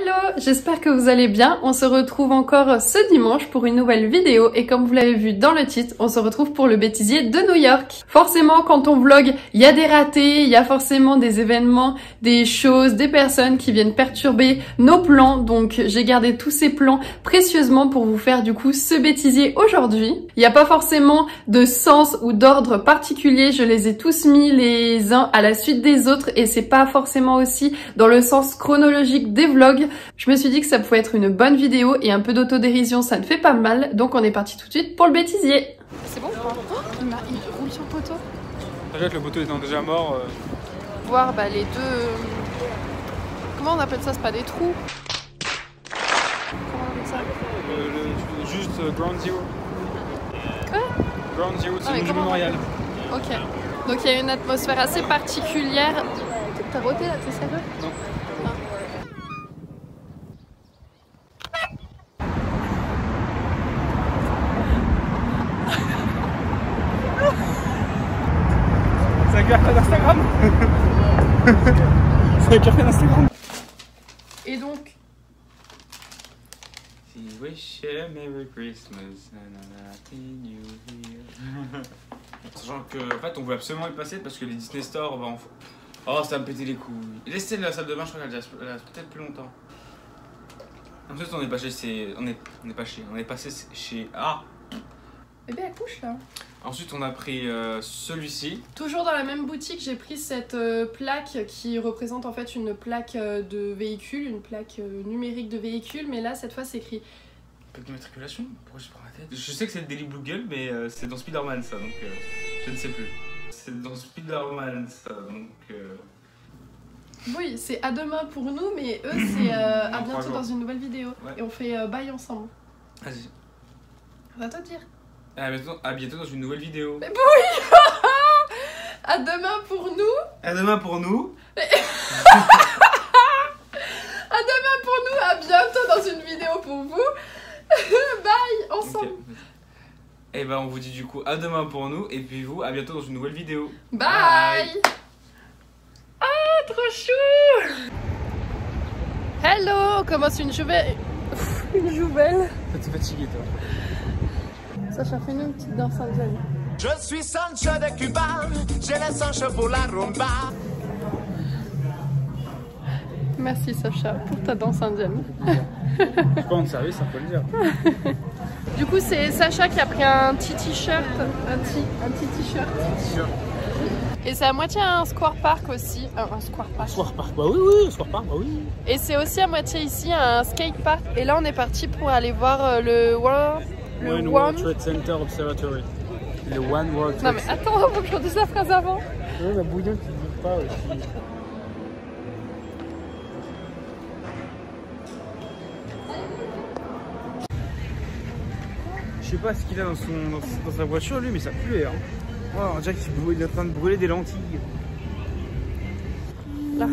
Hello, j'espère que vous allez bien. On se retrouve encore ce dimanche pour une nouvelle vidéo et comme vous l'avez vu dans le titre, on se retrouve pour le bêtisier de New York. Forcément, quand on vlog, il y a des ratés, il y a forcément des événements, des choses, des personnes qui viennent perturber nos plans. Donc j'ai gardé tous ces plans précieusement pour vous faire du coup ce bêtisier aujourd'hui. Il n'y a pas forcément de sens ou d'ordre particulier, je les ai tous mis les uns à la suite des autres et c'est pas forcément aussi dans le sens chronologique des vlogs. Je me suis dit que ça pouvait être une bonne vidéo et un peu d'autodérision ça ne fait pas mal, donc on est parti tout de suite pour le bêtisier. C'est bon ou pas? Il roule sur le poteau. Peut-être le poteau étant déjà mort. Voir les deux... Comment on appelle ça? C'est pas des trous? Comment on appelle ça? Juste Ground Zero. Quoi? Ground Zero, c'est le monument royal. Ok. Donc il y a une atmosphère assez particulière. T'as roté là, t'es sérieux? Non. C'est un café d'Instagram. C'est un café d'Instagram. Et donc Wish a Merry Christmas and a Happy New Year. Sachant que en fait on voulait absolument y passer parce que les Disney Store oh ça va me pétait les couilles. Laissez la salle de bain, je crois qu'elle a peut-être plus longtemps. Ensuite on est passé on est passé chez bébé elle couche là. Ensuite on a pris celui-ci. Toujours dans la même boutique, j'ai pris cette plaque qui représente en fait une plaque de véhicule, une plaque numérique de véhicule, mais là cette fois c'est écrit Plaque de matriculation? Pourquoi je prends la tête? Je sais que c'est le Daily Bugle, mais c'est dans Spider-Man ça, donc je ne sais plus. C'est dans Spider-Man ça, donc... Oui, c'est à demain pour nous, mais eux c'est à bientôt dans une nouvelle vidéo. Ouais. Et on fait bye ensemble. Vas-y. On va te dire. À bientôt dans une nouvelle vidéo. Mais oui. À demain pour nous. À demain pour nous. À demain pour nous, à bientôt dans une vidéo pour vous. Bye, ensemble. Okay. Et ben on vous dit du coup à demain pour nous et puis vous à bientôt dans une nouvelle vidéo. Bye. Ah, trop chou. Hello, commence une jouvelle. Une jouvelle. T'es fatigué toi. Sacha, fais-nous une petite danse indienne. Je suis Sancho de Cuba, j'ai la Sancho pour la rumba. Merci Sacha pour ta danse indienne. Je pas en service, ça faut le dire. Du coup, c'est Sacha qui a pris un petit t-shirt. Un petit t-shirt. Et c'est à moitié un square park aussi. Un square park. Square park, bah oui, un square park, bah oui. Et c'est aussi à moitié ici un skate park. Et là, on est parti pour aller voir le One World Trade Center Observatory. Le One World Trade. Non mais attends, faut que je redise la phrase avant. Ouais, la bouillon qui dit pas aussi. Je sais pas ce qu'il a dans sa voiture lui, mais ça pue hein. Oh, on dirait qu'il est en train de brûler des lentilles. Là.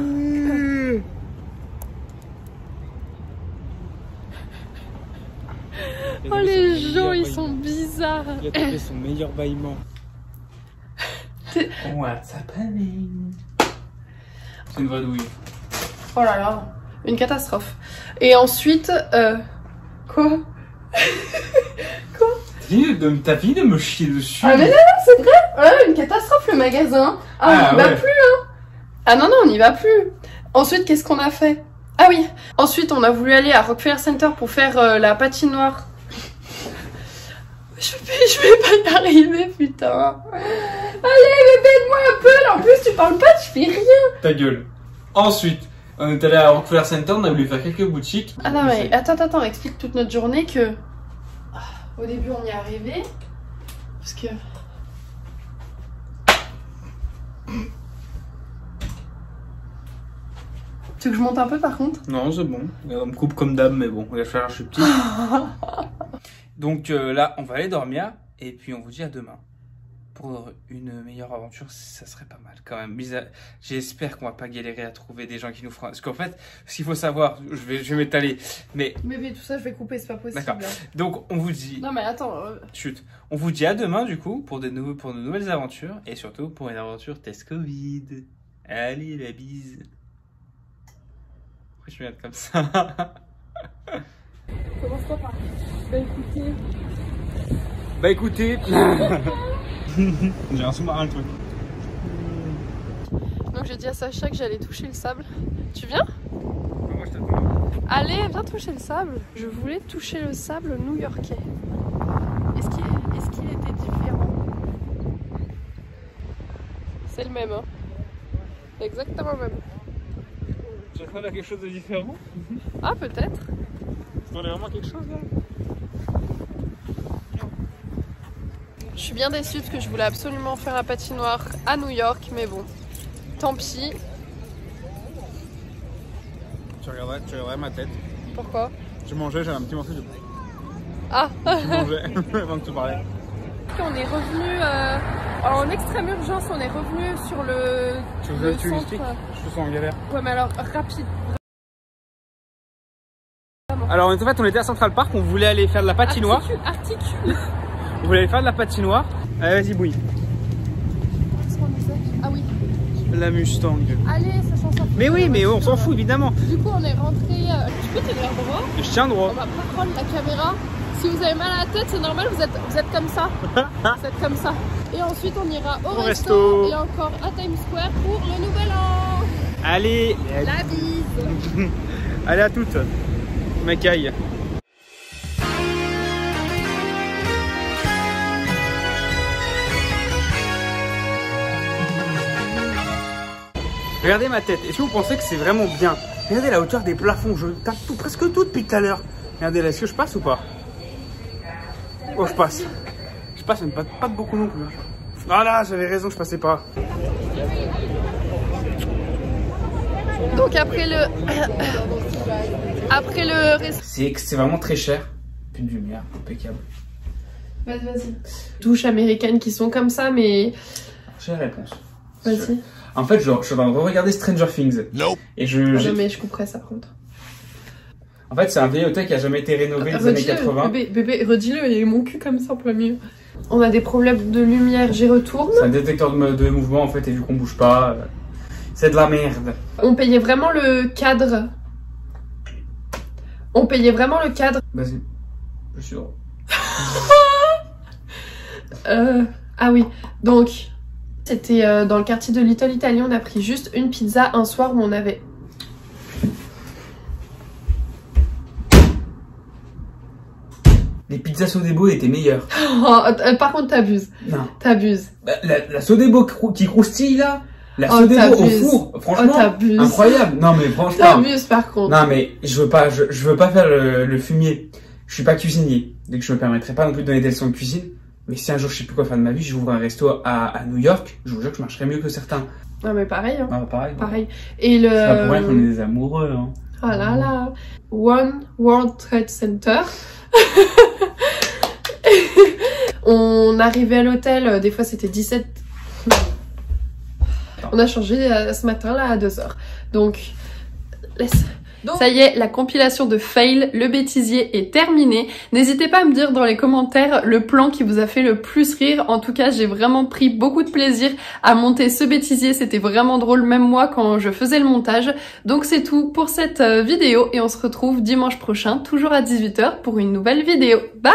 Oh les gens ils sont bizarres. Il a trouvé son meilleur bâillement. What's happening? C'est une vadouille. Oh là là, une catastrophe. Et ensuite, quoi? Quoi? T'as fini de me chier dessus. Ah mais non, c'est vrai. Oh, une catastrophe le magasin. Ah, on n'y va plus hein. Ah non, on n'y va plus. Ensuite, qu'est-ce qu'on a fait? Ah oui, ensuite on a voulu aller à Rockefeller Center pour faire la patinoire. Je vais pas y arriver, putain. Allez, bébé, aide-moi un peu. Là, en plus, tu parles pas, tu fais rien. Ta gueule. Ensuite, on est allé à Rockefeller Center, on a voulu faire quelques boutiques. Ah non, mais attends, explique toute notre journée que... Au début, on y est arrivé. Parce que... Tu veux que je monte un peu, par contre? Non, c'est bon. On me coupe comme d'hab, mais bon, on va faire, je suis petit. Donc là, on va aller dormir et puis on vous dit à demain pour une meilleure aventure. Ça serait pas mal quand même. J'espère qu'on va pas galérer à trouver des gens qui nous feront. Parce qu'en fait, ce qu'il faut savoir, je vais m'étaler, mais tout ça, je vais couper, c'est pas possible. D'accord. Donc on vous dit. Non mais attends. Chut. On vous dit à demain du coup pour de nouvelles aventures et surtout pour une aventure test Covid. Allez, la bise. Pourquoi tu me regardes comme ça? Commence-toi par. Écoutez. Bah écoutez. J'ai un sous-marin le truc. Donc j'ai dit à Sacha que j'allais toucher le sable. Tu viens? Moi je t'attends. Allez, viens toucher le sable. Je voulais toucher le sable new-yorkais. Est-ce qu'il était différent? C'est le même, hein? Exactement le même. Chaque fois, on a quelque chose de différent. Ah, peut-être. On a vraiment quelque chose là. Je suis bien déçue parce que je voulais absolument faire la patinoire à New York, mais bon, tant pis. Tu regarderais ma tête. Pourquoi? Je mangeais, j'avais un petit morceau de. Ah. Je mangeais avant que tu parlais. On est revenu en extrême urgence, on est revenu sur le Tu centre. expliques? Je suis en galère. Ouais, mais alors rapide. Alors en fait on était à Central Park, on voulait aller faire de la patinoire. Articule. On voulait aller faire de la patinoire. Allez vas-y bouille. Qu'est-ce qu'on disait? Ah oui. La Mustang. Allez, ça change. Mais oui, mais on s'en fout évidemment. Du coup on est rentré. Tu peux tenir droit? Je tiens droit. On va pas prendre la caméra. Si vous avez mal à la tête, c'est normal, vous êtes comme ça. Vous êtes comme ça. Et ensuite on ira au resto et encore à Times Square pour le nouvel an. Allez. La bise. Allez à toutes. M'écaille. Regardez ma tête. Est-ce que vous pensez que c'est vraiment bien? Regardez la hauteur des plafonds. Je tape presque tout depuis tout à l'heure. Regardez là, est-ce que je passe ou pas? Oh, je passe. Je passe, mais pas de beaucoup non plus. Ah là, j'avais raison, je passais pas. Donc après le resto. C'est vraiment très cher. Plus de lumière, impeccable. Vas-y. Douches américaines qui sont comme ça, mais. J'ai la réponse. Vas-y. En fait, je suis en train de re-regarder Stranger Things. Nope. Et non, mais je couperai ça par contre. En fait, c'est un vieil hôtel qui a jamais été rénové dans les années 80. Bébé, redis-le, il y a eu mon cul comme ça en plein milieu. On a des problèmes de lumière, j'y retourne. C'est un détecteur de mouvement en fait, et vu qu'on bouge pas, c'est de la merde. On payait vraiment le cadre. Vas-y, je suis drôle. Ah oui, donc c'était dans le quartier de Little Italy, on a pris juste une pizza un soir où on avait... Les pizzas Sodebo étaient meilleures. Oh, par contre t'abuses. Non. T'abuses. Bah, la Sodebo qui croustille là, la Sodebo au four, franchement, incroyable. Non mais franchement. T'abuses par contre. Non mais je veux pas faire le fumier. Je suis pas cuisinier, donc je me permettrai pas non plus de donner des leçons de cuisine. Mais si un jour je sais plus quoi faire de ma vie, j'ouvre un resto à New York, je vous jure que je marcherai mieux que certains. Non mais pareil. Hein. Ah, pareil. Pareil. Et le. C'est pas pour rien qu'on est des amoureux. Hein. Oh là là. One World Trade Center. On arrivait à l'hôtel, des fois c'était 17. On a changé ce matin là à 2h. Donc, laisse. Ça y est, la compilation de fail, le bêtisier est terminée. N'hésitez pas à me dire dans les commentaires le plan qui vous a fait le plus rire. En tout cas, j'ai vraiment pris beaucoup de plaisir à monter ce bêtisier. C'était vraiment drôle, même moi, quand je faisais le montage. Donc c'est tout pour cette vidéo et on se retrouve dimanche prochain, toujours à 18h, pour une nouvelle vidéo. Bye!